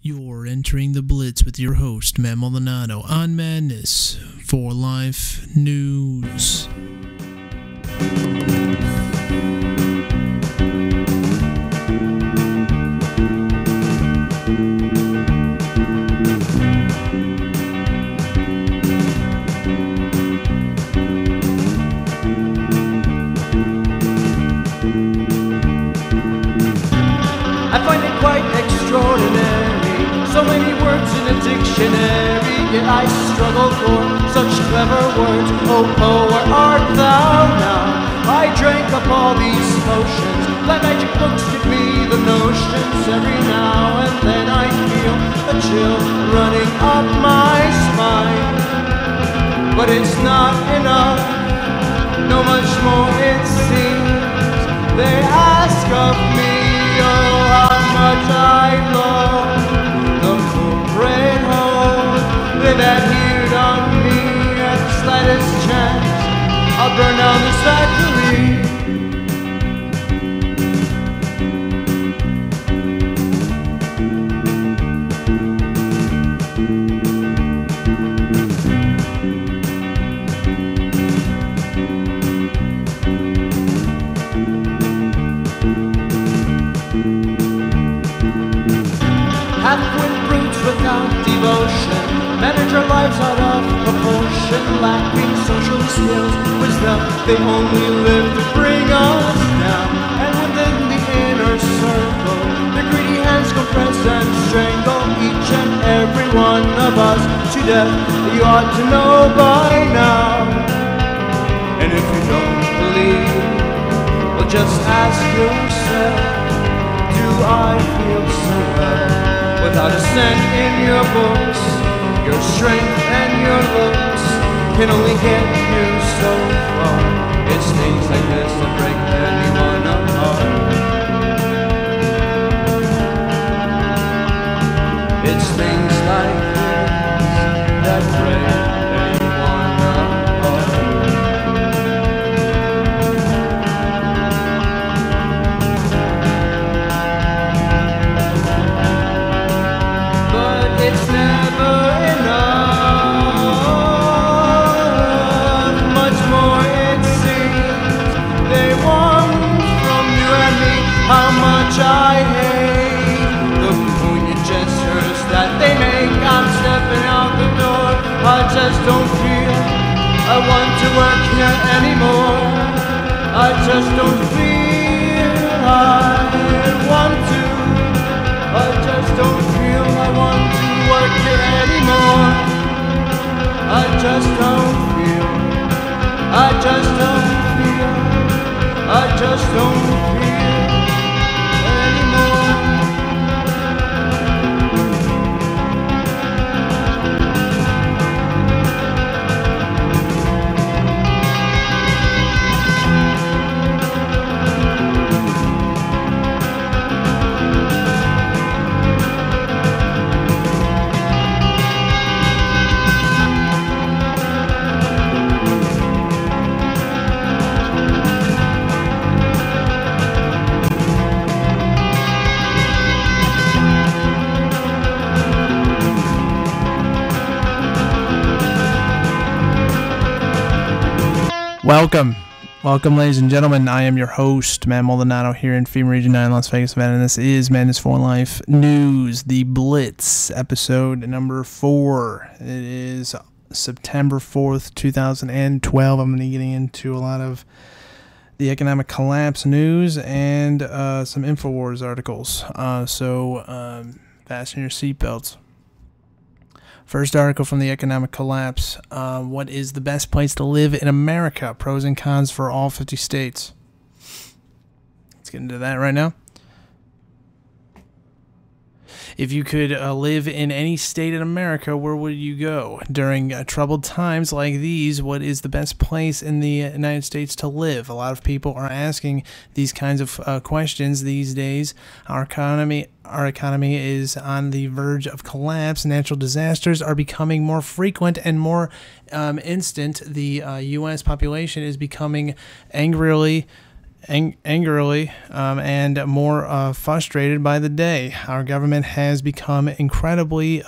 You're entering the Blitz with your host, Matt Maldonado, on Madness4life News. I find it quite extraordinary, so many words in a dictionary, yet I struggle for such clever words. Oh, where art thou now? I drank up all these potions, like magic books give me the notions. Every now and then I feel a chill running up my spine, but it's not enough, no much more it seems. They ask of me, oh, how much I love the corporate hold. They've adhered on me at the slightest chance. I'll burn down this factory. Half-wit brutes without devotion manage our lives out of proportion, lacking social skills, wisdom. They only live to bring us down. And within the inner circle, the greedy hands compress and strangle each and every one of us to death. You ought to know by now. And if you don't believe, well, just ask yourself, do I feel so well? Without a cent in your books, your strength and your looks can only get you so far. It's things like this that break anyone apart. It's things like this that break anyone apart. It's never enough, much more it seems. They want from you and me how much I hate the poignant gestures that they make. I'm stepping out the door, I just don't feel I want to work here anymore. I just don't feel I want to. I just don't feel I want to work here anymore. I just don't feel, I just don't feel, I just don't feel anymore. Welcome, ladies and gentlemen. I am your host, Matt Maldonado, here in FEMA Region 9, Las Vegas, Nevada, and this is Madness4life News, the Blitz, episode number 4. It is September 4th, 2012. I'm going to be getting into a lot of the economic collapse news and some InfoWars articles. So fasten your seatbelts. First article from the economic collapse. What is the best place to live in America? Pros and cons for all 50 states. Let's get into that right now. If you could live in any state in America, where would you go? During troubled times like these, what is the best place in the United States to live? A lot of people are asking these kinds of questions these days. Our economy is on the verge of collapse. Natural disasters are becoming more frequent and more instant. The U.S. population is becoming angrily angrily and more frustrated by the day. Our government has become incredibly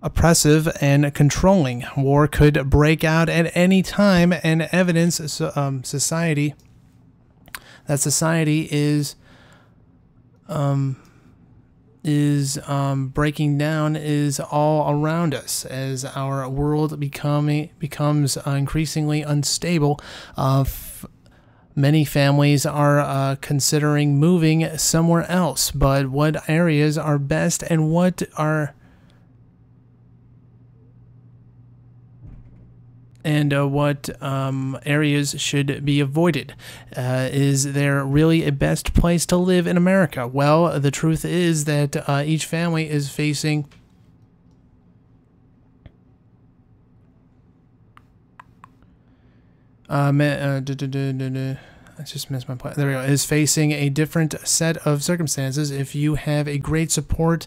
oppressive and controlling. War could break out at any time, and evidence society is breaking down is all around us as our world becomes increasingly unstable. Many families are considering moving somewhere else, but what areas are best and what areas should be avoided. Is there really a best place to live in America? Well, the truth is that each family is facing I just missed my point. There we go. Is facing a different set of circumstances. If you have a great support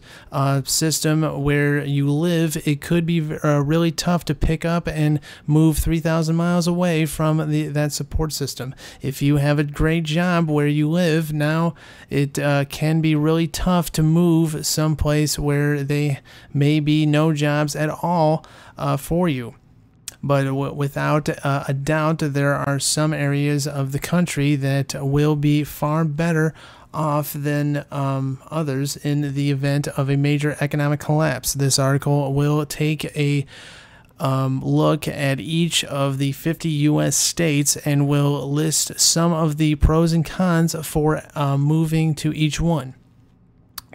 system where you live, it could be really tough to pick up and move 3,000 miles away from that support system. If you have a great job where you live, now it can be really tough to move someplace where they may be no jobs at all for you. But without a doubt, there are some areas of the country that will be far better off than others in the event of a major economic collapse. This article will take a look at each of the 50 U.S. states and will list some of the pros and cons for moving to each one.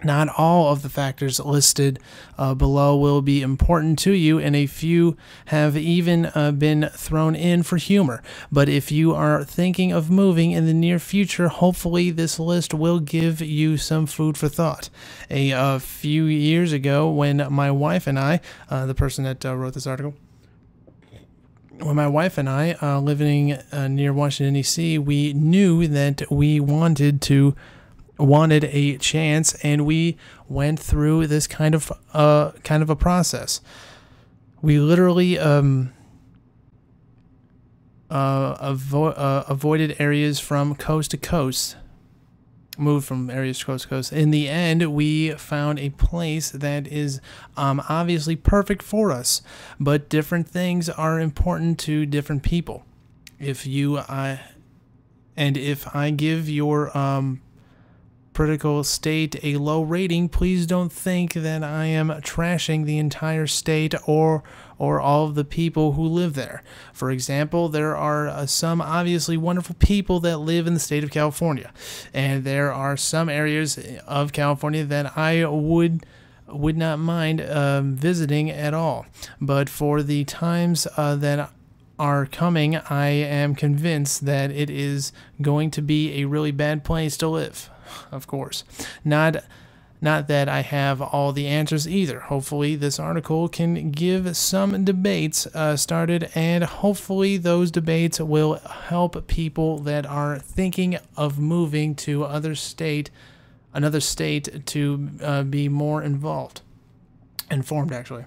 Not all of the factors listed below will be important to you, and a few have even been thrown in for humor. But if you are thinking of moving in the near future, hopefully this list will give you some food for thought. A few years ago, when my wife and I, the person that wrote this article, when my wife and I, living near Washington, D.C., we knew that we wanted a chance, and we went through this kind of a process. We literally avoided areas from coast to coast, moved from areas to coast to coast. In the end, we found a place that is obviously perfect for us, but different things are important to different people. If I give your political state a low rating, please don't think that I am trashing the entire state or all of the people who live there. For example, there are some obviously wonderful people that live in the state of California, and there are some areas of California that I would not mind visiting at all. But for the times that are coming, I am convinced that it is going to be a really bad place to live. Of course, not that I have all the answers either. Hopefully this article can give some debates started, and hopefully those debates will help people that are thinking of moving to another state to be more informed actually.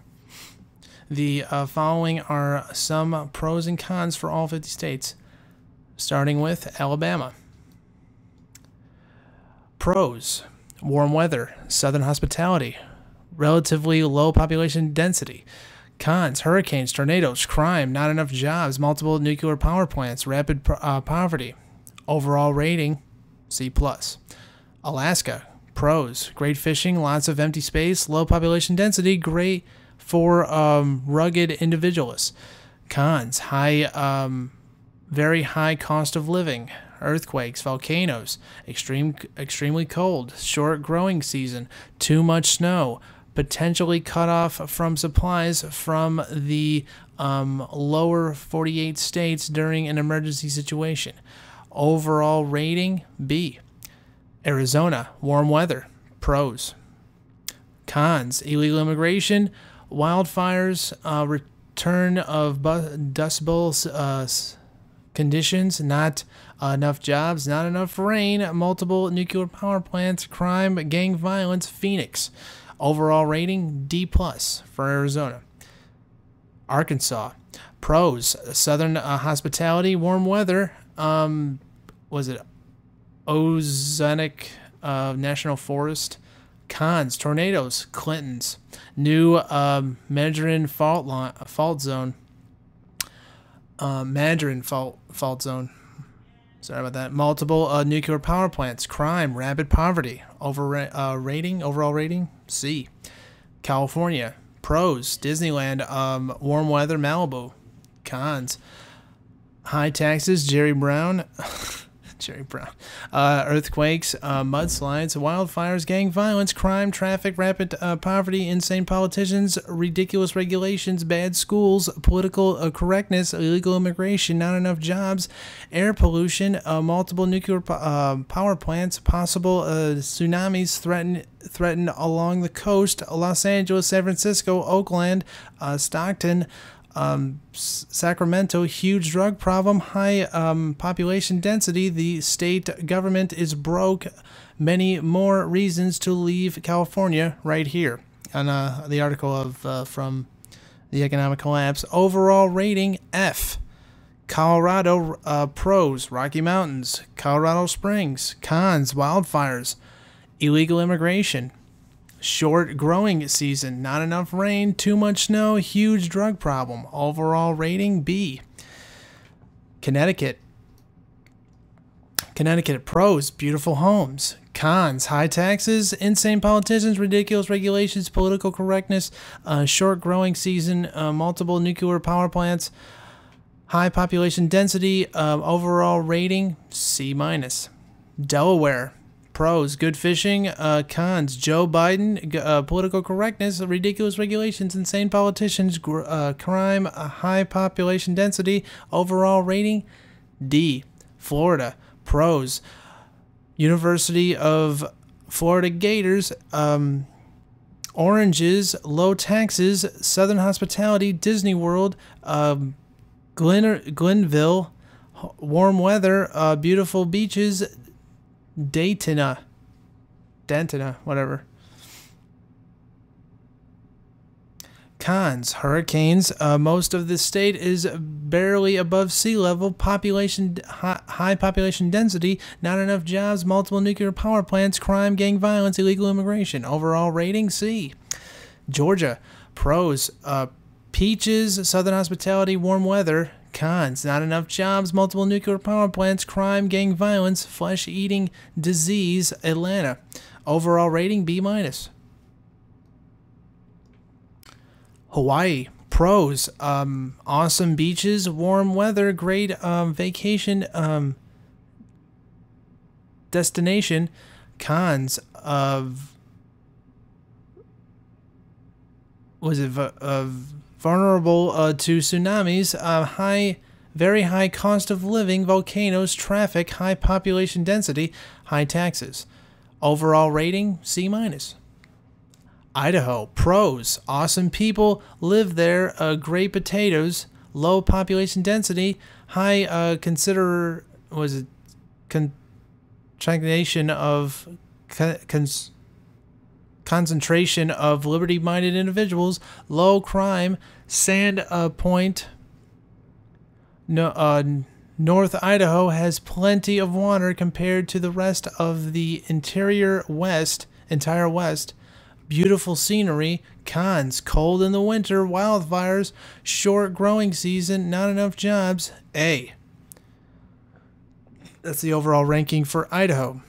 The following are some pros and cons for all 50 states, starting with Alabama. Pros: warm weather, southern hospitality, relatively low population density. Cons: hurricanes, tornadoes, crime, not enough jobs, multiple nuclear power plants, rapid poverty. Overall rating, C+. Alaska. Pros: great fishing, lots of empty space, low population density, great for rugged individualists. Cons: very high cost of living, earthquakes, volcanoes, extremely cold, short growing season, too much snow, potentially cut off from supplies from the lower 48 states during an emergency situation. Overall rating, B. Arizona, warm weather, pros. Cons: illegal immigration, wildfires, return of Dust Bowl conditions, not enough jobs, not enough rain, multiple nuclear power plants, crime, gang violence, Phoenix. Overall rating, D+ for Arizona. Arkansas. Pros: southern hospitality, warm weather. Was it Ozonic National Forest? Cons: tornadoes, Clintons, new Mandarin fault zone. Mandarin fault zone. Sorry about that. Multiple nuclear power plants. Crime, rapid poverty. Overall rating C. California. Pros: Disneyland, warm weather, Malibu. Cons: high taxes, Jerry Brown. Earthquakes, mudslides, wildfires, gang violence, crime, traffic, rapid poverty, insane politicians, ridiculous regulations, bad schools, political correctness, illegal immigration, not enough jobs, air pollution, multiple nuclear power plants, possible tsunamis threaten along the coast, Los Angeles, San Francisco, Oakland, Stockton, Sacramento, huge drug problem, high population density, the state government is broke, many more reasons to leave California right here. On the article of from the economic collapse. Overall rating F. Colorado, pros: Rocky Mountains, Colorado Springs. Cons: wildfires, illegal immigration, short growing season, not enough rain, too much snow, huge drug problem. Overall rating B. Connecticut, pros: beautiful homes. Cons: high taxes, insane politicians, ridiculous regulations, political correctness, short growing season, multiple nuclear power plants, high population density. Overall rating C-. Delaware, pros: good fishing. Cons: Joe Biden, political correctness, ridiculous regulations, insane politicians, crime, high population density. Overall rating D. Florida, pros: University of Florida Gators, oranges, low taxes, southern hospitality, Disney World, Glenville, warm weather, beautiful beaches, Daytona, whatever. Cons: hurricanes. Most of the state is barely above sea level. High population density. Not enough jobs. Multiple nuclear power plants. Crime, gang violence, illegal immigration. Overall rating C. Georgia, pros: peaches, southern hospitality, warm weather. Cons: not enough jobs, multiple nuclear power plants, crime, gang violence, flesh-eating disease. Atlanta, overall rating B-. Hawaii, pros: awesome beaches, warm weather, great vacation destination. Cons: vulnerable to tsunamis, very high cost of living, volcanoes, traffic, high population density, high taxes. Overall rating C-. Idaho, pros: awesome people live there, great potatoes, low population density, high concentration of liberty-minded individuals, low crime. Sand Point, North Idaho has plenty of water compared to the rest of the entire west. Beautiful scenery. Cons: cold in the winter, wildfires, short growing season, not enough jobs. A. That's the overall ranking for Idaho.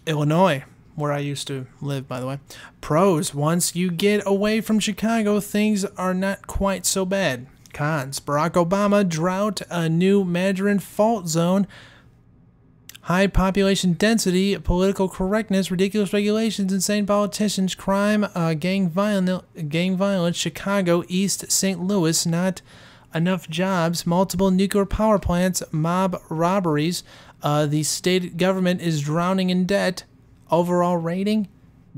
Illinois, where I used to live, by the way. Pros: once you get away from Chicago, things are not quite so bad. Cons: Barack Obama, drought, a new Mandarin fault zone, high population density, political correctness, ridiculous regulations, insane politicians, crime, gang violence, Chicago, East St. Louis, not enough jobs, multiple nuclear power plants, mob robberies, the state government is drowning in debt. Overall rating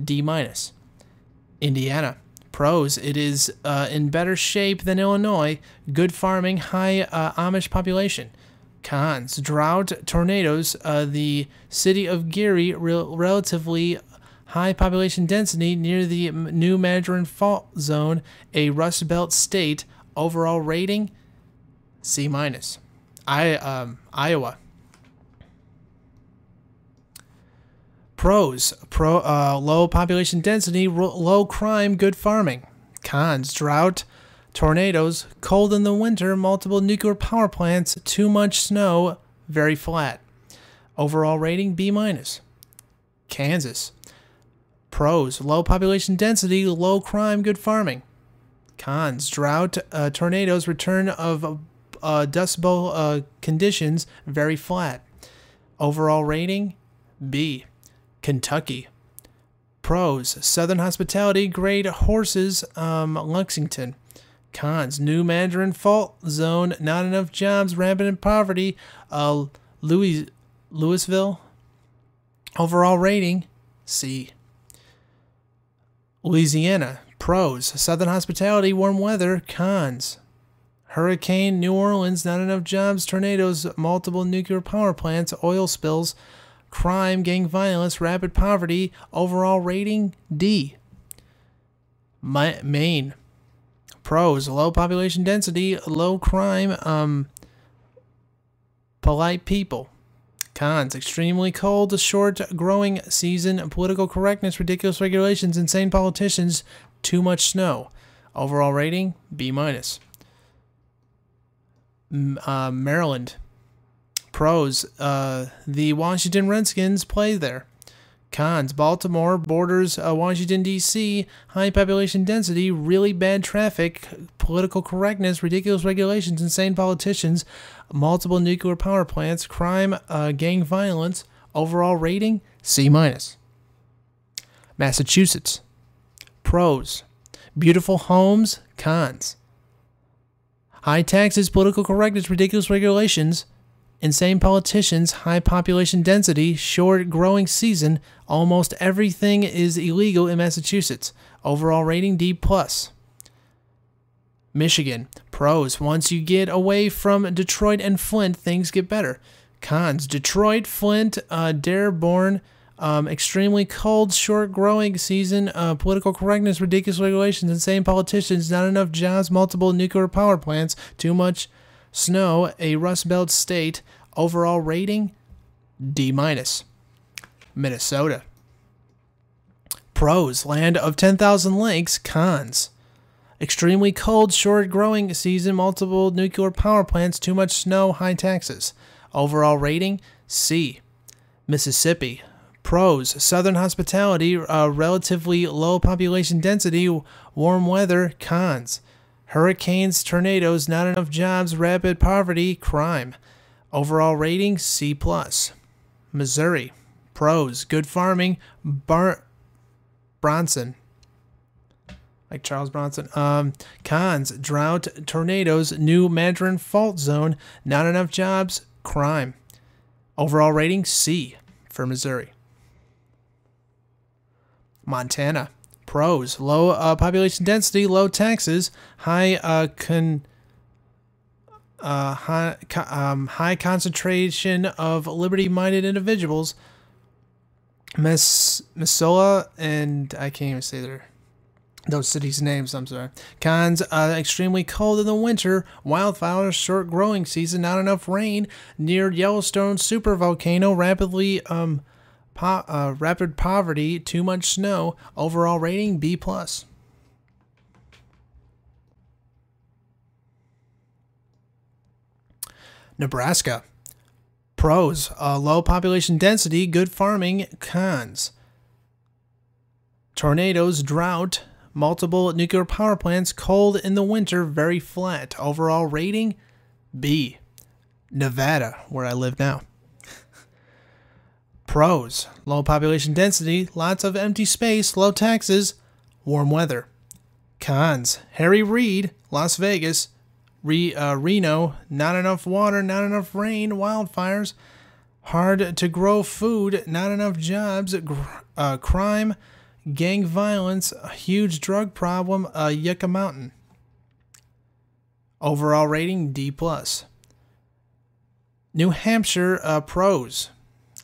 D-. Indiana, pros: it is in better shape than Illinois, good farming, high Amish population. Cons: drought, tornadoes, the city of Gary, relatively high population density near the new Mandarin fault zone, a Rust Belt state. Overall rating C minus. Iowa. Pros: low population density, low crime, good farming. Cons: drought, tornadoes, cold in the winter, multiple nuclear power plants, too much snow, very flat. Overall rating B minus. Kansas. Pros: low population density, low crime, good farming. Cons: drought, tornadoes, return of Dust Bowl conditions, very flat. Overall rating B. Kentucky. Pros: southern hospitality, great horses, Lexington. Cons: new Mandarin fault zone, not enough jobs, rampant poverty, Louisville. Overall rating C. Louisiana. Pros: southern hospitality, warm weather. Cons: hurricane, New Orleans, not enough jobs, tornadoes, multiple nuclear power plants, oil spills, crime, gang violence, rapid poverty. Overall rating D. Maine. Pros: low population density, low crime, polite people. Cons: extremely cold, short growing season, political correctness, ridiculous regulations, insane politicians, too much snow. Overall rating B minus. Maryland. Pros: the Washington Redskins play there. Cons: Baltimore borders Washington, D.C., high population density, really bad traffic, political correctness, ridiculous regulations, insane politicians, multiple nuclear power plants, crime, gang violence. Overall rating C minus. Massachusetts. Pros: beautiful homes. Cons: high taxes, political correctness, ridiculous regulations, insane politicians, high population density, short growing season, almost everything is illegal in Massachusetts. Overall rating D+. Michigan. Pros: once you get away from Detroit and Flint, things get better. Cons: Detroit, Flint, Dearborn, extremely cold, short growing season, political correctness, ridiculous regulations, insane politicians, not enough jobs, multiple nuclear power plants, too much snow, a Rust Belt state. Overall rating D minus. Minnesota. Pros: land of 10,000 lakes. Cons: extremely cold, short growing season, multiple nuclear power plants, too much snow, high taxes. Overall rating C. Mississippi. Pros: southern hospitality, relatively low population density, warm weather. Cons: hurricanes, tornadoes, not enough jobs, rapid poverty, crime. Overall rating C+. Missouri. Pros: good farming, Bronson. Like Charles Bronson. Cons: drought, tornadoes, new Mandarin fault zone, not enough jobs, crime. Overall rating C for Missouri. Montana. Pros: low population density, low taxes, high concentration of liberty-minded individuals. Missoula, and I can't even say those cities' names. I'm sorry. Cons: extremely cold in the winter, wildfires, short growing season, not enough rain, near Yellowstone supervolcano, rapid poverty, too much snow. Overall rating B+. Nebraska. Pros: low population density, good farming. Cons: tornadoes, drought, multiple nuclear power plants, cold in the winter, very flat. Overall rating B. Nevada, where I live now. Pros: low population density, lots of empty space, low taxes, warm weather. Cons: Harry Reid, Las Vegas, Reno, not enough water, not enough rain, wildfires, hard to grow food, not enough jobs, crime, gang violence, a huge drug problem, Yucca Mountain. Overall rating D+. New Hampshire. Pros: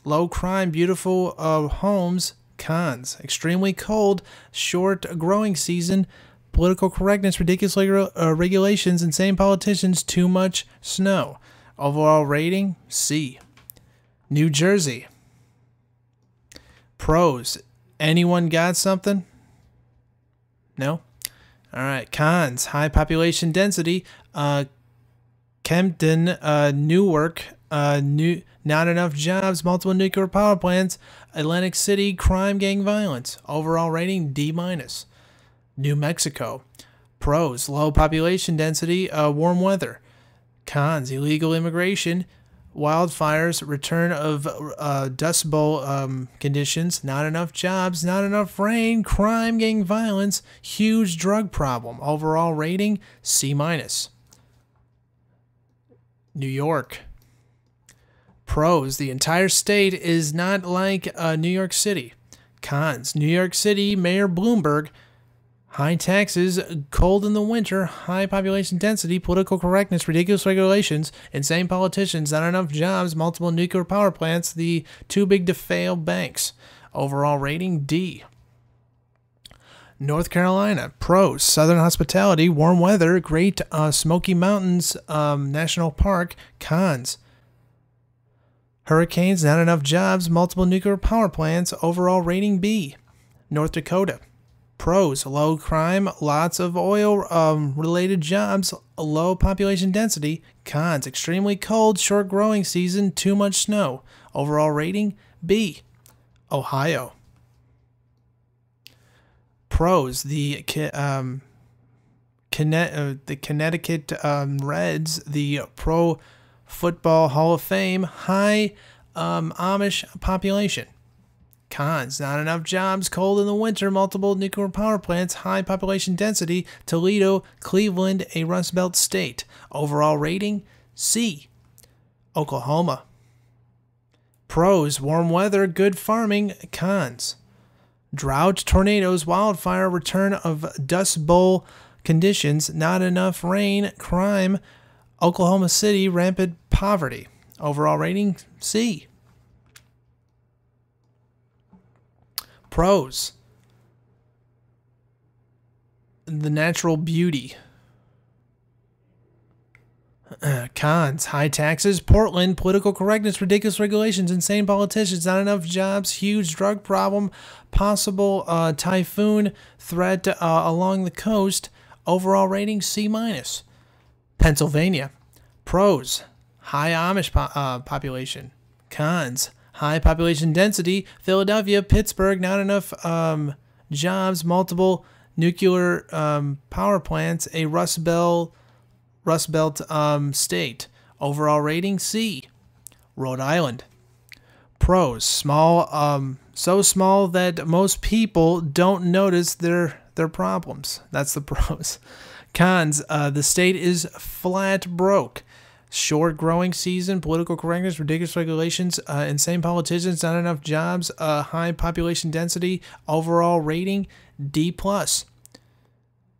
low crime, beautiful homes. Cons: extremely cold, short growing season, political correctness, ridiculous regulations, insane politicians, too much snow. Overall rating, C. New Jersey. Pros, anyone got something? No? Alright, cons, high population density, Kempton, Newark, not enough jobs, multiple nuclear power plants, Atlantic City, crime, gang violence. Overall rating, D-. New Mexico. Pros, low population density, warm weather. Cons, illegal immigration, wildfires, return of Dust Bowl conditions, not enough jobs, not enough rain, crime, gang violence, huge drug problem. Overall rating, C-. New York. Pros, the entire state is not like New York City. Cons, New York City, Mayor Bloomberg, high taxes, cold in the winter, high population density, political correctness, ridiculous regulations, insane politicians, not enough jobs, multiple nuclear power plants, the too big to fail banks. Overall rating, D. North Carolina. Pros, southern hospitality, warm weather, great Smoky Mountains National Park. Cons, hurricanes, not enough jobs, multiple nuclear power plants. Overall rating, B. North Dakota. Pros, low crime, lots of oil related jobs, low population density. Cons, extremely cold, short growing season, too much snow. Overall rating, B. Ohio. Pros, the Connecticut Reds, the Pro Football Hall of Fame, high Amish population. Cons, not enough jobs, cold in the winter, multiple nuclear power plants, high population density, Toledo, Cleveland, a Rust Belt state. Overall rating, C. Oklahoma. Pros, warm weather, good farming. Cons, drought, tornadoes, wildfire, return of Dust Bowl conditions, not enough rain, crime, Oklahoma City, rampant poverty. Overall rating, C. Pros, the natural beauty. Cons, high taxes, Portland, political correctness, ridiculous regulations, insane politicians, not enough jobs, huge drug problem, possible typhoon threat along the coast. Overall rating, C-. Pennsylvania. Pros, high Amish population. Cons, high population density, Philadelphia, Pittsburgh, not enough jobs, multiple nuclear power plants, a Rust Belt state. Overall rating, C. Rhode Island. Pros, small, so small that most people don't notice their problems. That's the pros. Cons, the state is flat broke. Short growing season, political correctness, ridiculous regulations, insane politicians, not enough jobs, high population density. Overall rating, D+.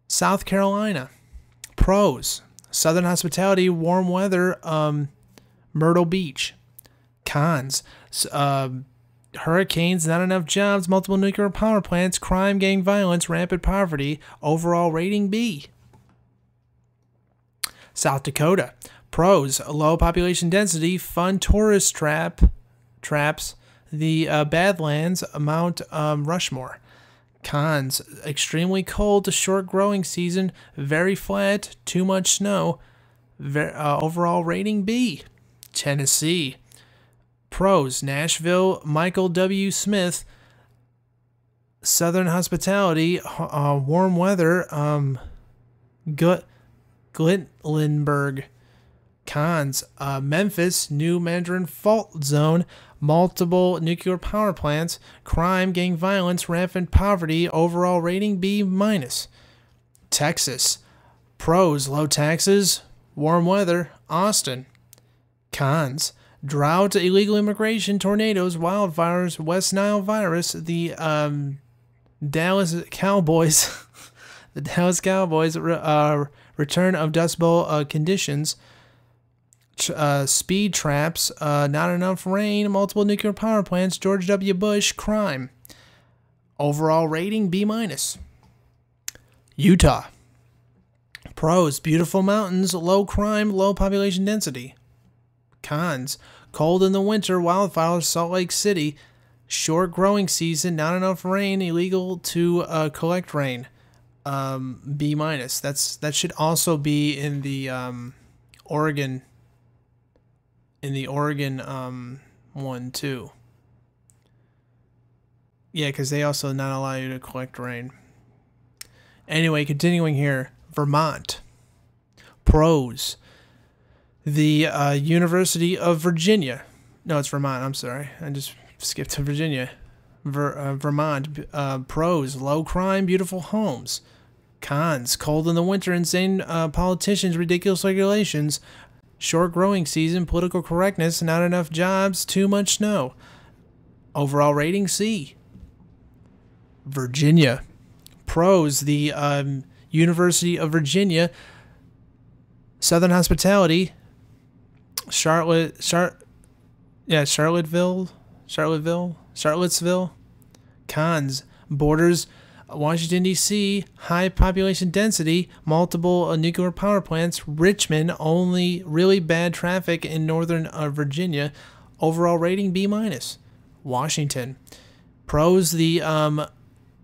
South Carolina. Pros, southern hospitality, warm weather, Myrtle Beach. Cons, hurricanes, not enough jobs, multiple nuclear power plants, crime, gang violence, rampant poverty. Overall rating, B. South Dakota. Pros, low population density, fun tourist traps, the Badlands, Mount Rushmore. Cons, extremely cold, short growing season, very flat, too much snow. Overall rating, B. Tennessee. Pros, Nashville, Michael W. Smith, southern hospitality, warm weather, Glittlenburg. Cons, Memphis, new Mandarin Fault Zone, multiple nuclear power plants, crime, gang violence, rampant poverty. Overall rating, B-. Texas. Pros, low taxes, warm weather, Austin. Cons, drought, illegal immigration, tornadoes, wildfires, West Nile virus, the Dallas Cowboys, return of Dust Bowl conditions, speed traps, not enough rain, multiple nuclear power plants, George W. Bush, crime. Overall rating, B-. Utah. Pros, beautiful mountains, low crime, low population density. Cons, cold in the winter, wildfires, Salt Lake City, short growing season, not enough rain, illegal to collect rain. B minus. That should also be in the Oregon. In the Oregon one too. Yeah, because they also not allow you to collect rain. Anyway, continuing here, Vermont. Pros. The University of Virginia. No, it's Vermont. I'm sorry. I just skipped to Virginia. Vermont. Pros. Low crime, beautiful homes. Cons. Cold in the winter, insane politicians, ridiculous regulations. Short growing season, political correctness, not enough jobs, too much snow. Overall rating C. Virginia. Pros. The University of Virginia. Southern hospitality. Charlottesville. Cons. Borders. Washington, D.C., high population density, multiple nuclear power plants. Richmond, only really bad traffic in northern Virginia. Overall rating B minus. Washington. Pros. The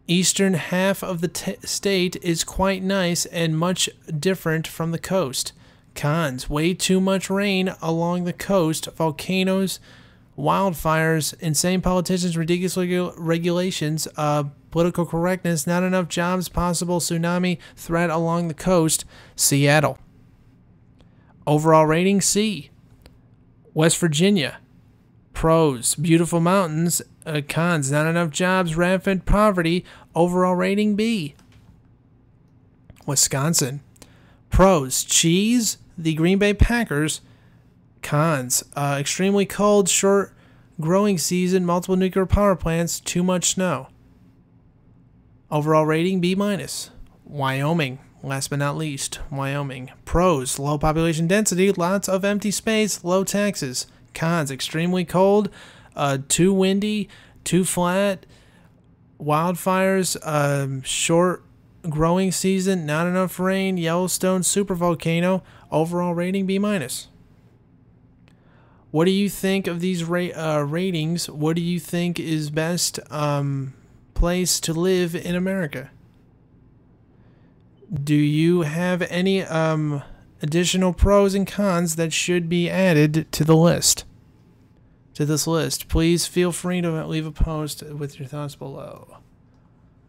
eastern half of the state is quite nice and much different from the coast. Cons. Way too much rain along the coast. Volcanoes, wildfires, insane politicians, ridiculous regulations, political correctness, not enough jobs, possible tsunami threat along the coast. Seattle. Overall rating C. West Virginia. Pros. Beautiful mountains. Cons. Not enough jobs, rampant poverty. Overall rating B. Wisconsin. Pros. Cheese. The Green Bay Packers. Cons. Extremely cold, short growing season, multiple nuclear power plants, too much snow. Overall rating B minus. Wyoming. Last but not least, Wyoming. Pros. Low population density, lots of empty space, low taxes. Cons. Extremely cold, too windy, too flat, wildfires, short growing season, not enough rain, Yellowstone supervolcano. Overall rating B minus. What do you think of these ratings? What do you think is best place to live in America? Do you have any additional pros and cons that should be added to the list? To this list, please feel free to leave a post with your thoughts below.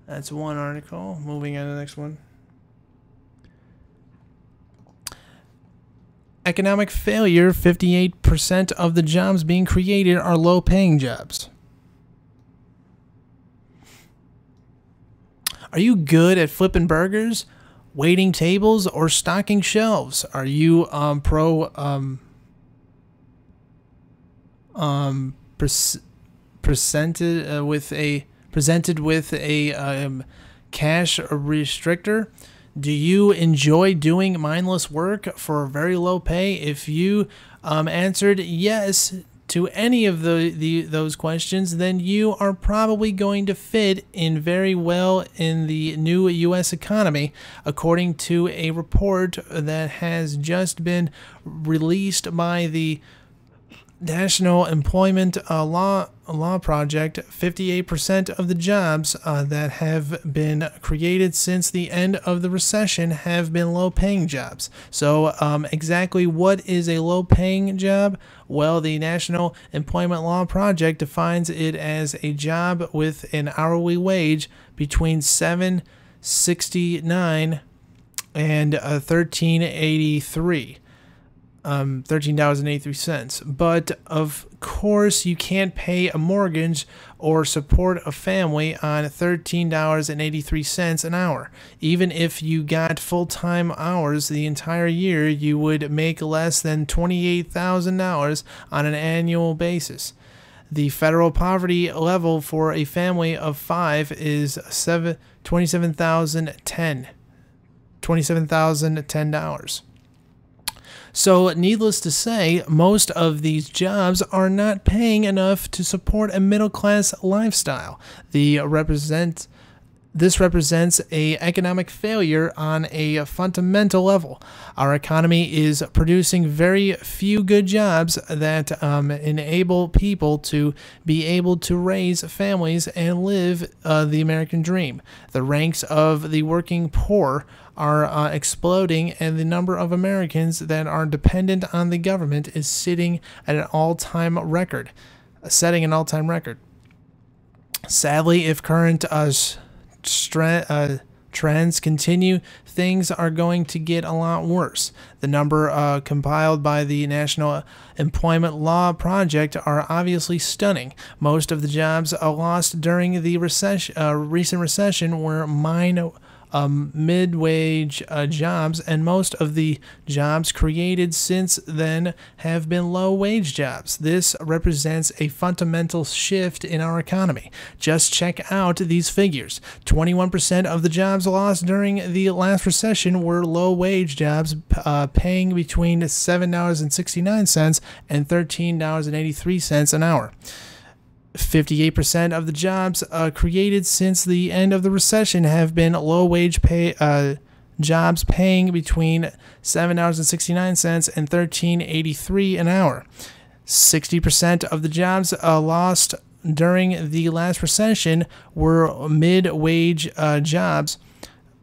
That's one article. Moving on to the next one. Economic failure, 58% of the jobs being created are low-paying jobs. Are you good at flipping burgers, waiting tables, or stocking shelves? Are you presented with a cash restrictor? Do you enjoy doing mindless work for very low pay? If you answered yes to any of those questions, then you are probably going to fit in very well in the new U.S. economy, according to a report that has just been released by the National Employment Law Project. 58% of the jobs that have been created since the end of the recession have been low-paying jobs. So exactly what is a low-paying job? Well, the National Employment Law Project defines it as a job with an hourly wage between $7.69 and $13.83. $13.83. But of course, you can't pay a mortgage or support a family on $13.83 an hour. Even if you got full-time hours the entire year, you would make less than $28,000 on an annual basis. The federal poverty level for a family of 5 is $27,010. So, needless to say, most of these jobs are not paying enough to support a middle-class lifestyle. The representative This represents an economic failure on a fundamental level. Our economy is producing very few good jobs that enable people to be able to raise families and live the American dream. The ranks of the working poor are exploding, and the number of Americans that are dependent on the government is sitting at an all-time record, setting an all-time record. Sadly, if current trends continue, things are going to get a lot worse. The number compiled by the National Employment Law Project are obviously stunning. Most of the jobs lost during the recent recession were mid-wage jobs, and most of the jobs created since then have been low-wage jobs. This represents a fundamental shift in our economy. Just check out these figures. 21% of the jobs lost during the last recession were low-wage jobs, paying between $7.69 and $13.83 an hour. 58% of the jobs created since the end of the recession have been low-wage jobs paying between $7.69 and $13.83 an hour. 60% of the jobs lost during the last recession were mid-wage jobs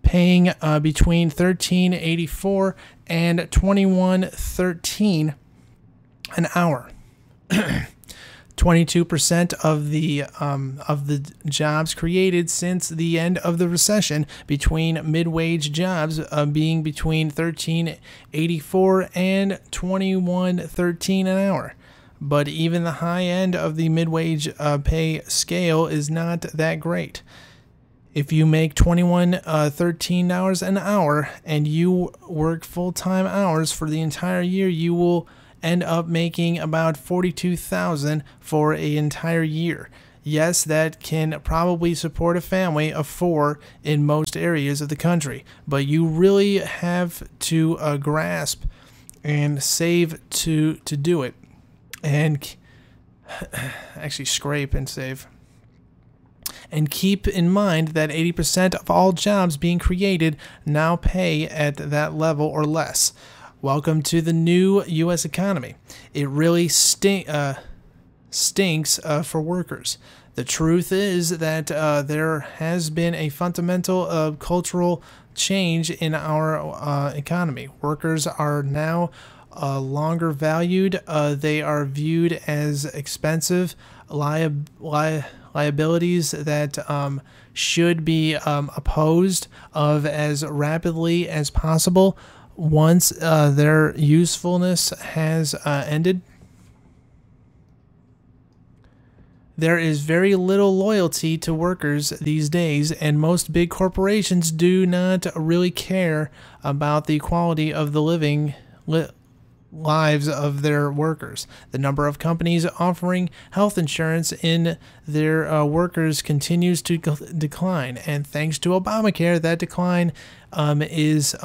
paying between $13.84 and $21.13 an hour. 22% of the jobs created since the end of the recession between mid-wage jobs being between $13.84 and $21.13 an hour. But even the high end of the mid-wage pay scale is not that great. If you make $13 an hour and you work full-time hours for the entire year, you will end up making about $42,000 for an entire year. Yes, that can probably support a family of 4 in most areas of the country, but you really have to grasp and save to do it, and actually scrape and save. And keep in mind that 80% of all jobs being created now pay at that level or less. Welcome to the new U.S. economy. It really stinks for workers. The truth is that there has been a fundamental cultural change in our economy. Workers are now longer valued. They are viewed as expensive liabilities that should be opposed of as rapidly as possible once their usefulness has ended. There is very little loyalty to workers these days, and most big corporations do not really care about the quality of the living lives of their workers. The number of companies offering health insurance in their workers continues to decline, and thanks to Obamacare, that decline is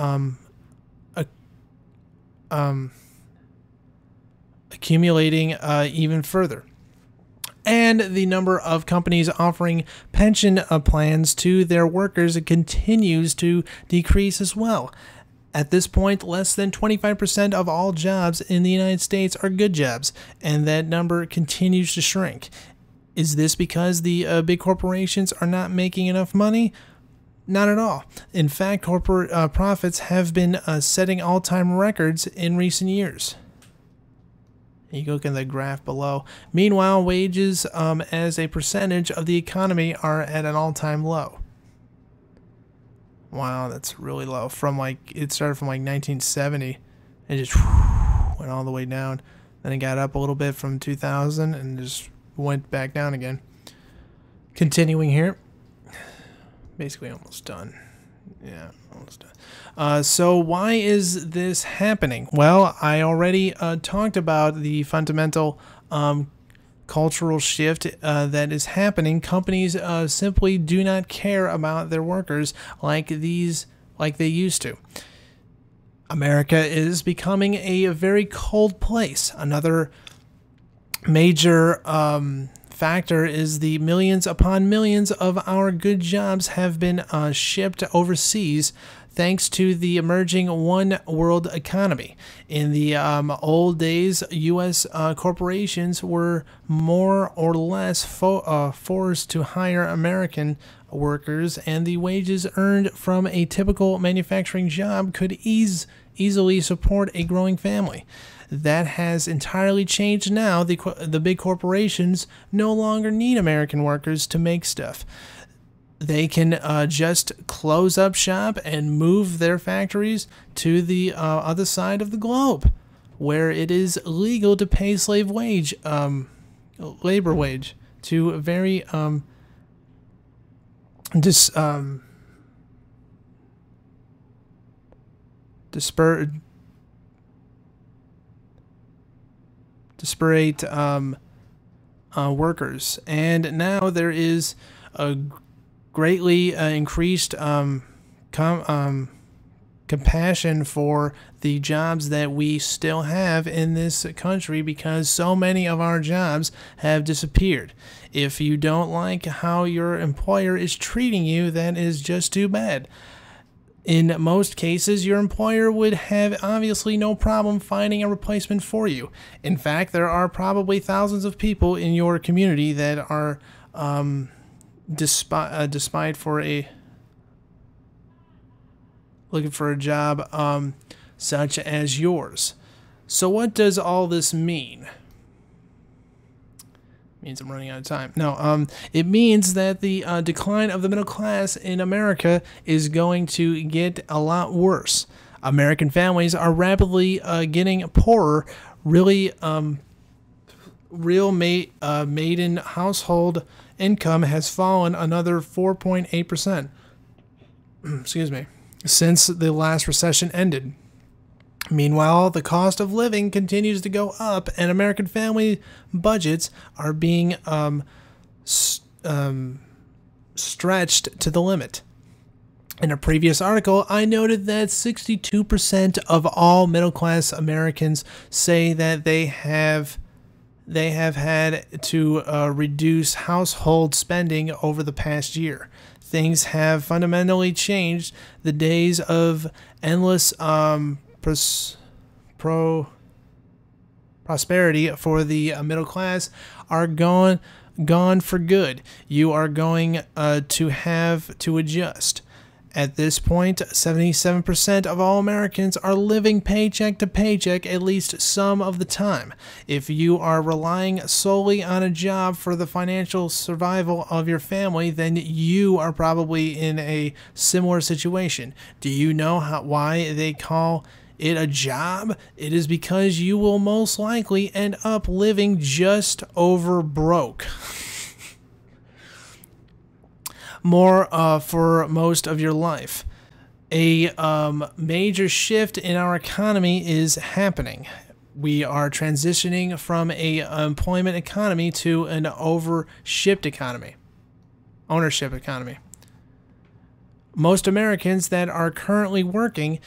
accumulating even further. And the number of companies offering pension plans to their workers continues to decrease as well. At this point, less than 25% of all jobs in the United States are good jobs, and that number continues to shrink. Is this because the big corporations are not making enough money? Not at all. In fact, corporate profits have been setting all-time records in recent years. You look in the graph below. Meanwhile, wages as a percentage of the economy are at an all-time low. Wow, that's really low. It started from 1970 and just went all the way down. Then it got up a little bit from 2000 and just went back down again. Continuing here. Basically almost done. Yeah, almost done. So why is this happening? Well, I already talked about the fundamental cultural shift that is happening. Companies simply do not care about their workers like they used to. America is becoming a very cold place. Another major factor is the millions upon millions of our good jobs have been shipped overseas thanks to the emerging one world economy. In the old days, U.S. Corporations were more or less forced to hire American workers, and the wages earned from a typical manufacturing job could easily support a growing family. That has entirely changed now. The big corporations no longer need American workers to make stuff. They can just close up shop and move their factories to the other side of the globe, where it is legal to pay slave wage, labor wage, to very disparate workers. And now there is a greatly increased compassion for the jobs that we still have in this country, because so many of our jobs have disappeared. If you don't like how your employer is treating you, that is just too bad. In most cases, your employer would have obviously no problem finding a replacement for you. In fact, there are probably thousands of people in your community that are despite for looking for a job such as yours. So what does all this mean? Means I'm running out of time. No, it means that the decline of the middle class in America is going to get a lot worse. American families are rapidly getting poorer. Really, real maiden household income has fallen another 4.8%. Excuse me, since the last recession ended. Meanwhile, the cost of living continues to go up, and American family budgets are being stretched to the limit. In a previous article, I noted that 62% of all middle-class Americans say that they have had to reduce household spending over the past year. Things have fundamentally changed. The days of endless prosperity for the middle class are gone for good. You are going to have to adjust. At this point, 77% of all Americans are living paycheck to paycheck at least some of the time. If you are relying solely on a job for the financial survival of your family, then you are probably in a similar situation. Do you know why they call it a job? It is because you will most likely end up living just over broke. More for most of your life. A major shift in our economy is happening. We are transitioning from a employment economy to an ownership economy. Most Americans that are currently working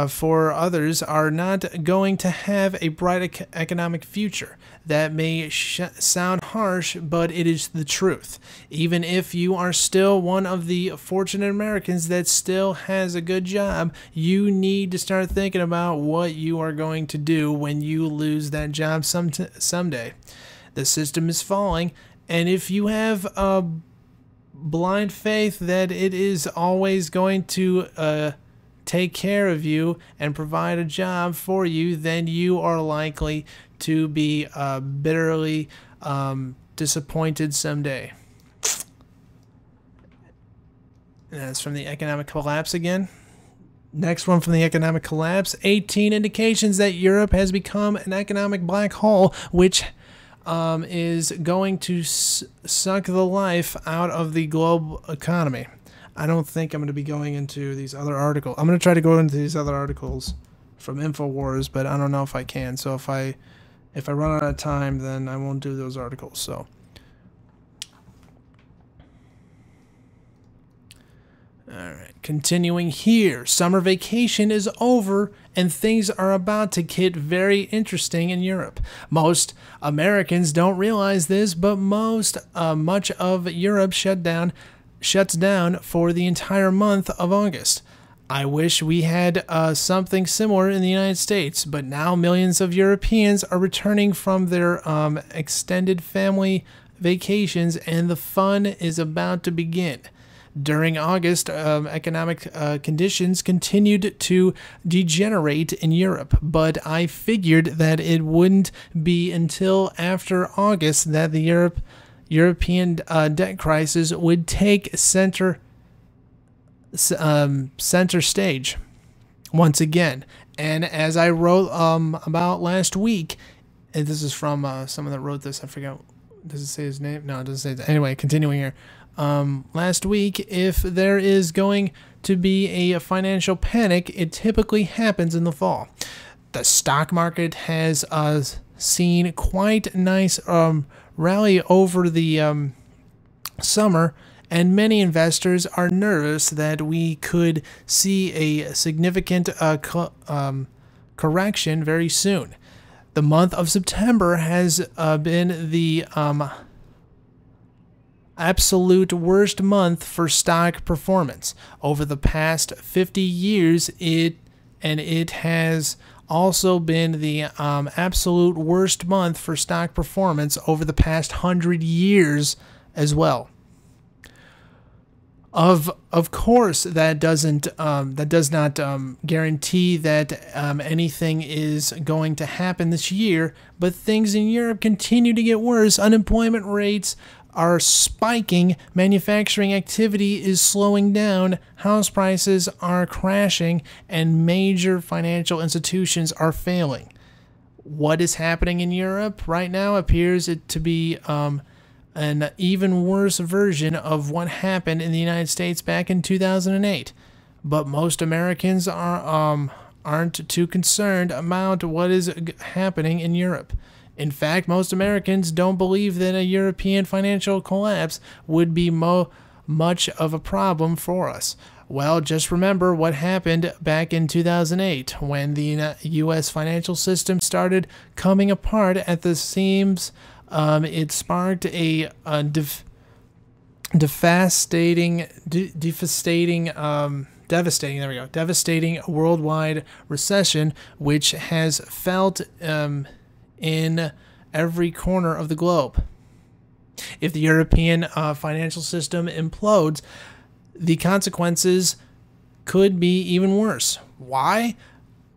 for others are not going to have a bright economic future. That may sound harsh, but it is the truth. Even if you are still one of the fortunate Americans that still has a good job, you need to start thinking about what you are going to do when you lose that job someday. The system is falling, and if you have a blind faith that it is always going to take care of you and provide a job for you, then you are likely to be bitterly disappointed someday. And that's from the economic collapse again. Next one from the economic collapse. 18 indications that Europe has become an economic black hole, which is going to suck the life out of the global economy. I don't think I'm going to be going into these other articles. I'm going to try to go into these other articles from InfoWars, but I don't know if I can. So if I run out of time, then I won't do those articles. So Alright, continuing here. Summer vacation is over and things are about to get very interesting in Europe. Most Americans don't realize this, but much of Europe shuts down for the entire month of August. I wish we had something similar in the United States, but now millions of Europeans are returning from their extended family vacations and the fun is about to begin. During August, economic conditions continued to degenerate in Europe, but I figured that it wouldn't be until after August that the European debt crisis would take center stage once again. And as I wrote about last week, and this is from someone that wrote this, I forgot, does it say his name? No, it doesn't say that. Anyway, continuing here. Last week, if there is going to be a financial panic, it typically happens in the fall. The stock market has seen quite nice rally over the summer, and many investors are nervous that we could see a significant correction very soon. The month of September has been the absolute worst month for stock performance over the past 50 years. It has also been the absolute worst month for stock performance over the past 100 years as well. Of course, that does not guarantee that anything is going to happen this year, but things in Europe continue to get worse. Unemployment rates are spiking, manufacturing activity is slowing down, house prices are crashing, and major financial institutions are failing. What is happening in Europe right now appears it to be an even worse version of what happened in the United States back in 2008. But most Americans aren't too concerned about what is happening in Europe. In fact, most Americans don't believe that a European financial collapse would be much of a problem for us. Well, just remember what happened back in 2008 when the U.S. financial system started coming apart at the seams. It sparked a devastating worldwide recession, which has felt in every corner of the globe. If the European financial system implodes, the consequences could be even worse. Why?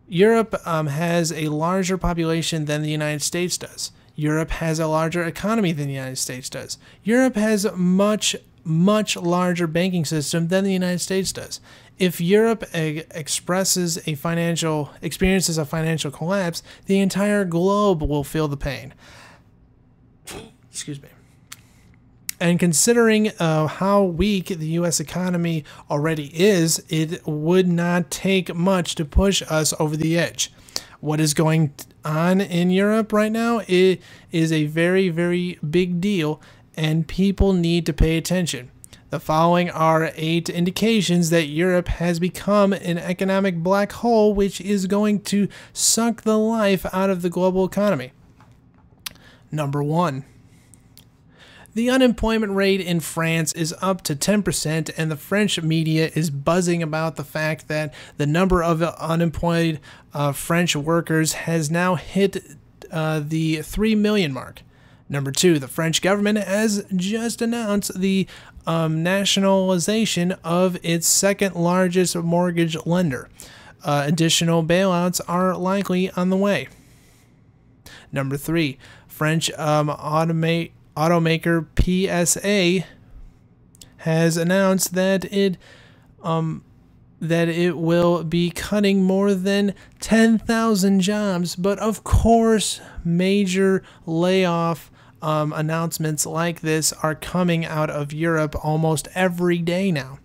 Europe has a larger population than the United States does. Europe has a larger economy than the United States does. Europe has a much larger banking system than the United States does. If Europe experiences a financial collapse, the entire globe will feel the pain. Excuse me. And considering how weak the U.S. economy already is, it would not take much to push us over the edge. What is going on in Europe right now is a very, very big deal, and people need to pay attention. The following are 8 indications that Europe has become an economic black hole, which is going to suck the life out of the global economy. Number 1. The unemployment rate in France is up to 10%, and the French media is buzzing about the fact that the number of unemployed French workers has now hit the 3 million mark. Number 2, the French government has just announced the nationalization of its second largest mortgage lender. Additional bailouts are likely on the way. Number 3, French automaker PSA has announced that it will be cutting more than 10,000 jobs, but of course major layoff announcements like this are coming out of Europe almost every day now.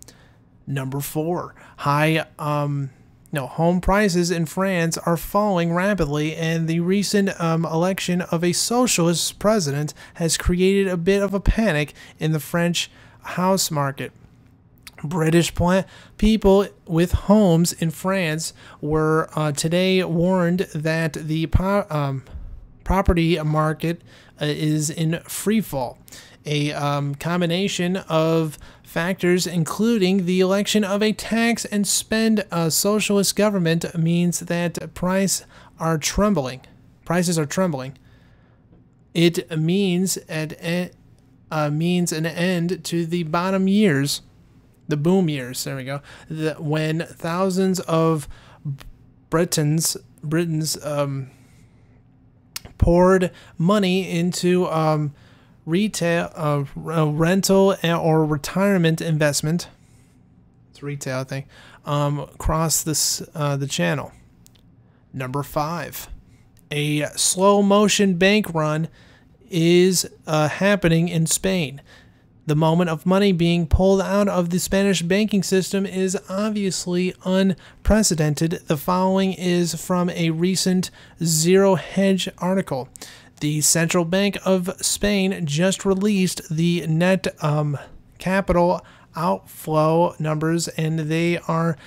Number 4, home prices in France are falling rapidly, and the recent election of a socialist president has created a bit of a panic in the French house market. British people with homes in France were today warned that the property market is in freefall. A combination of factors, including the election of a tax and spend socialist government, means that prices are trembling. It means means an end to the bottom years. The boom years, there we go, when thousands of Britons poured money into retail, rental, or retirement investment. It's retail, I think, across the channel. Number 5, a slow motion bank run is happening in Spain. The moment of money being pulled out of the Spanish banking system is obviously unprecedented. The following is from a recent Zero Hedge article. The Central Bank of Spain just released the net capital outflow numbers, and they are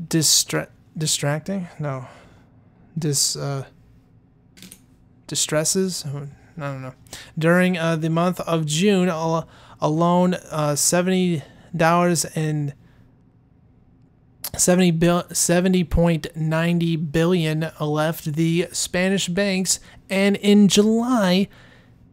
distressing. I don't know. During the month of June alone, $70.90 billion left the Spanish banks, and in July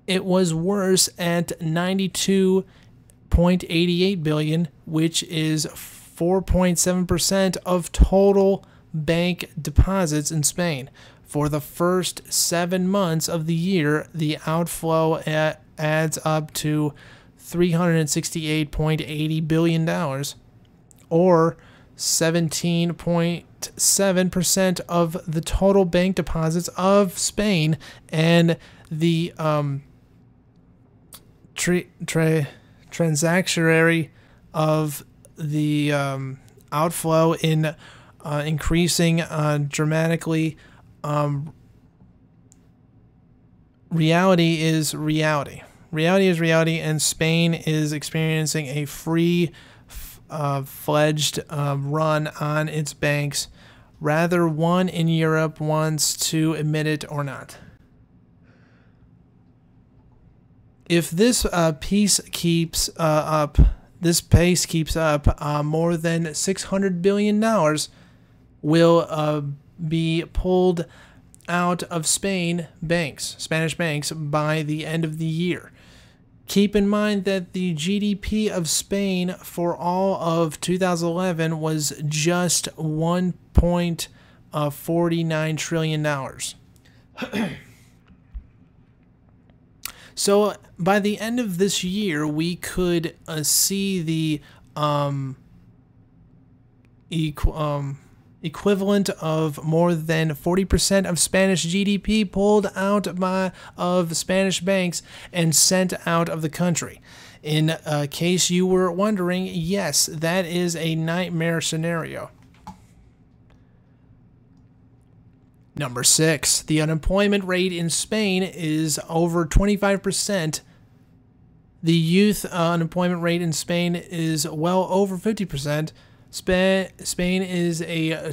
it was worse at $92.88 billion, which is 4.7% of total bank deposits in Spain. For the first 7 months of the year, the outflow adds up to $368.80 billion, or 17.7% of the total bank deposits of Spain, and the transactionary of the outflow in increasing dramatically. Reality is reality. Reality is reality, and Spain is experiencing a fledged run on its banks, whether one in Europe wants to admit it or not. If this pace keeps up, more than $600 billion will be pulled out of Spanish banks by the end of the year. Keep in mind that the GDP of Spain for all of 2011 was just $1.49 trillion. So by the end of this year, we could see the equivalent of more than 40% of Spanish GDP pulled out of Spanish banks and sent out of the country. In case you were wondering, yes, that is a nightmare scenario. Number 6, the unemployment rate in Spain is over 25%. The youth unemployment rate in Spain is well over 50%. Spain is a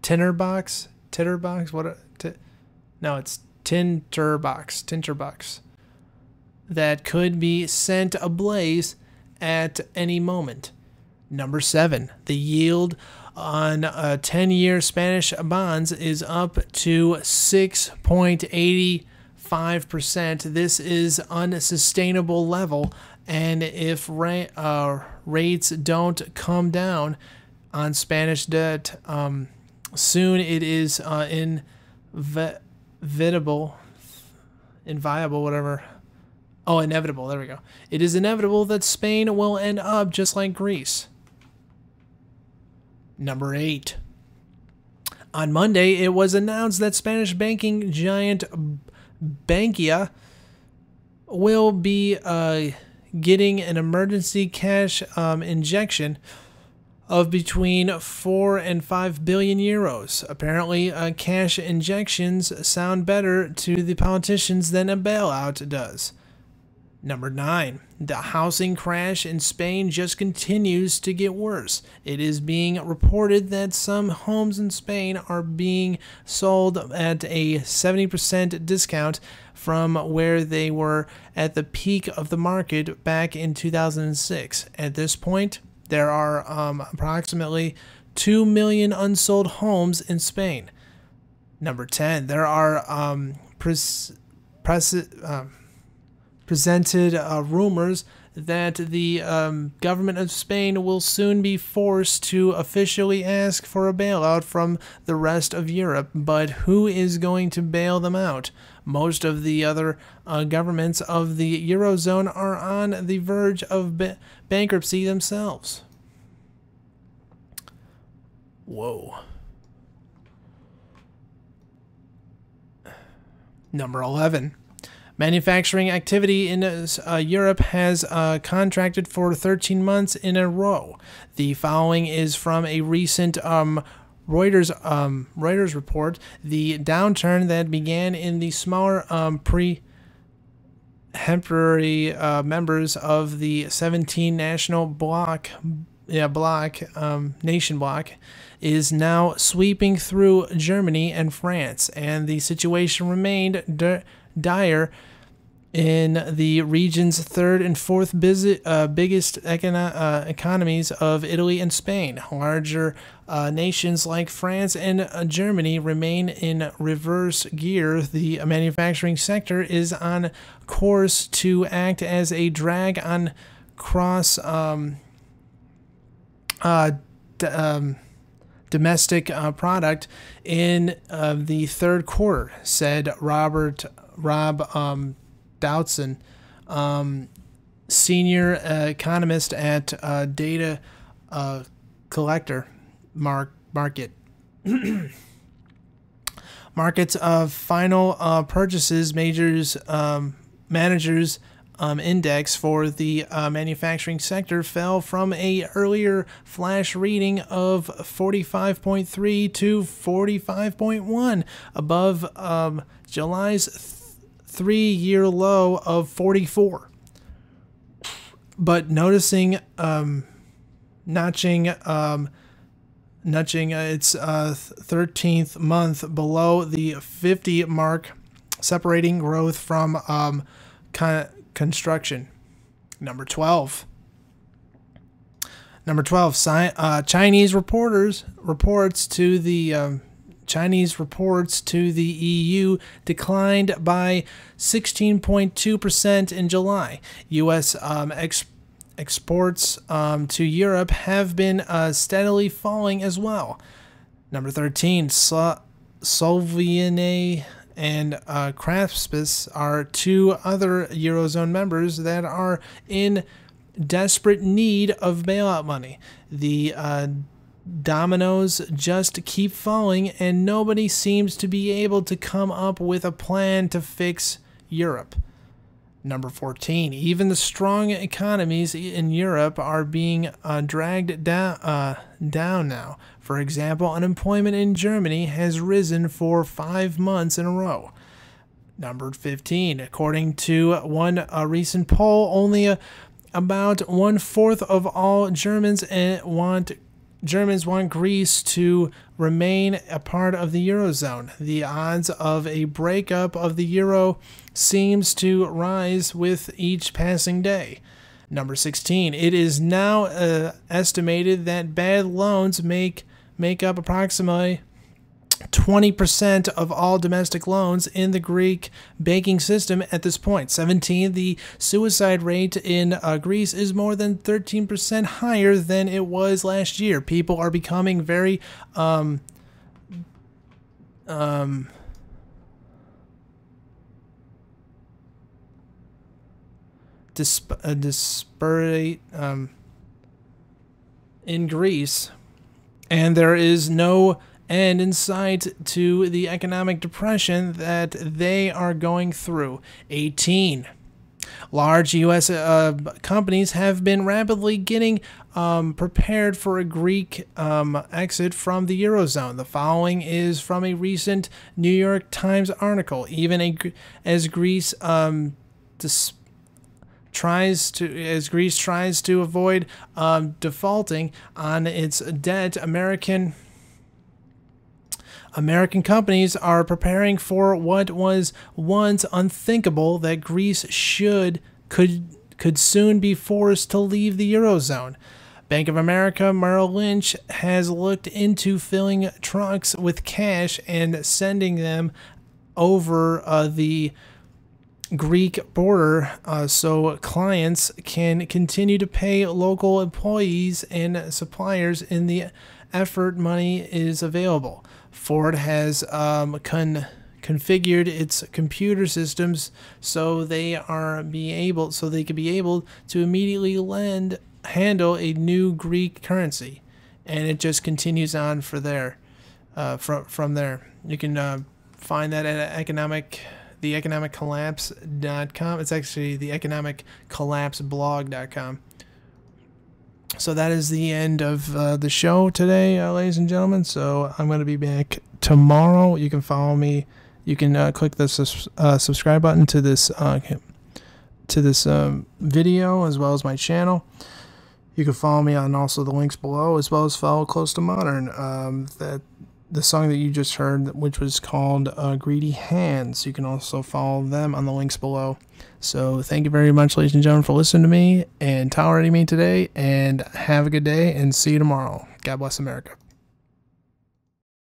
tinderbox? No, it's tinderbox that could be sent ablaze at any moment. Number 7, the yield on 10-year Spanish bonds is up to 6.85%. This is unsustainable level, and if rates don't come down on Spanish debt, soon it is inevitable. There we go. It is inevitable that Spain will end up just like Greece. Number 8. On Monday, it was announced that Spanish banking giant Bankia will be getting an emergency cash injection of between 4 and 5 billion euros. Apparently, cash injections sound better to the politicians than a bailout does. Number 9. The housing crash in Spain just continues to get worse. It is being reported that some homes in Spain are being sold at a 70% discount from where they were at the peak of the market back in 2006. At this point, there are approximately 2 million unsold homes in Spain. Number 10. There are presented rumors that the government of Spain will soon be forced to officially ask for a bailout from the rest of Europe, but who is going to bail them out? Most of the other governments of the Eurozone are on the verge of bankruptcy themselves. Whoa. Number 11. Manufacturing activity in Europe has contracted for 13 months in a row. The following is from a recent Reuters report. The downturn that began in the smaller pre-temporary members of the 17 national nation bloc is now sweeping through Germany and France, and the situation remained dire in the region's third and fourth biggest economies of Italy and Spain. Larger nations like France and Germany remain in reverse gear. The manufacturing sector is on course to act as a drag on cross domestic product in the third quarter, said Rob Dowdson, senior economist at Data Collector Market. Markets of final purchases managers index for the manufacturing sector fell from a earlier flash reading of 45.3 to 45.1, above July's 3-year low of 44. But notching its 13th month below the 50 mark, separating growth from construction. Number 12. Chinese reports to the EU declined by 16.2% in July. U.S. exports to Europe have been steadily falling as well. Number 13. Slovenia and Kraspis are two other Eurozone members that are in desperate need of bailout money. The dominoes just keep falling, and nobody seems to be able to come up with a plan to fix Europe. Number 14. Even the strong economies in Europe are being dragged down now. For example, unemployment in Germany has risen for 5 months in a row. Number 15. According to one recent poll, only about 1/4 of all Germans want Greece to remain a part of the Eurozone. The odds of a breakup of the Euro seems to rise with each passing day. Number 16. It is now estimated that bad loans make up approximately 20% of all domestic loans in the Greek banking system at this point. 17. The suicide rate in Greece is more than 13% higher than it was last year. People are becoming very disparate in Greece, and there is no end in sight to the economic depression that they are going through. 18. Large U.S. Companies have been rapidly getting prepared for a Greek exit from the Eurozone. The following is from a recent New York Times article. Even as Greece tries to avoid defaulting on its debt, American companies are preparing for what was once unthinkable, that Greece could soon be forced to leave the Eurozone. Bank of America Merrill Lynch has looked into filling trucks with cash and sending them over the Greek border so clients can continue to pay local employees and suppliers in the effort money is available. Ford has configured its computer systems so they could be able to immediately handle a new Greek currency, and it just continues on from there. You can find that at theeconomiccollapse.com. It's actually the economiccollapseblog.com. So that is the end of the show today, ladies and gentlemen. So I'm going to be back tomorrow. You can follow me. You can click the subscribe button to this video, as well as my channel. You can follow me on also the links below, as well as follow Close to Modern. The song that you just heard, which was called Greedy Hands. You can also follow them on the links below. So thank you very much, ladies and gentlemen, for listening to me and tolerating me today. And have a good day, and see you tomorrow. God bless America.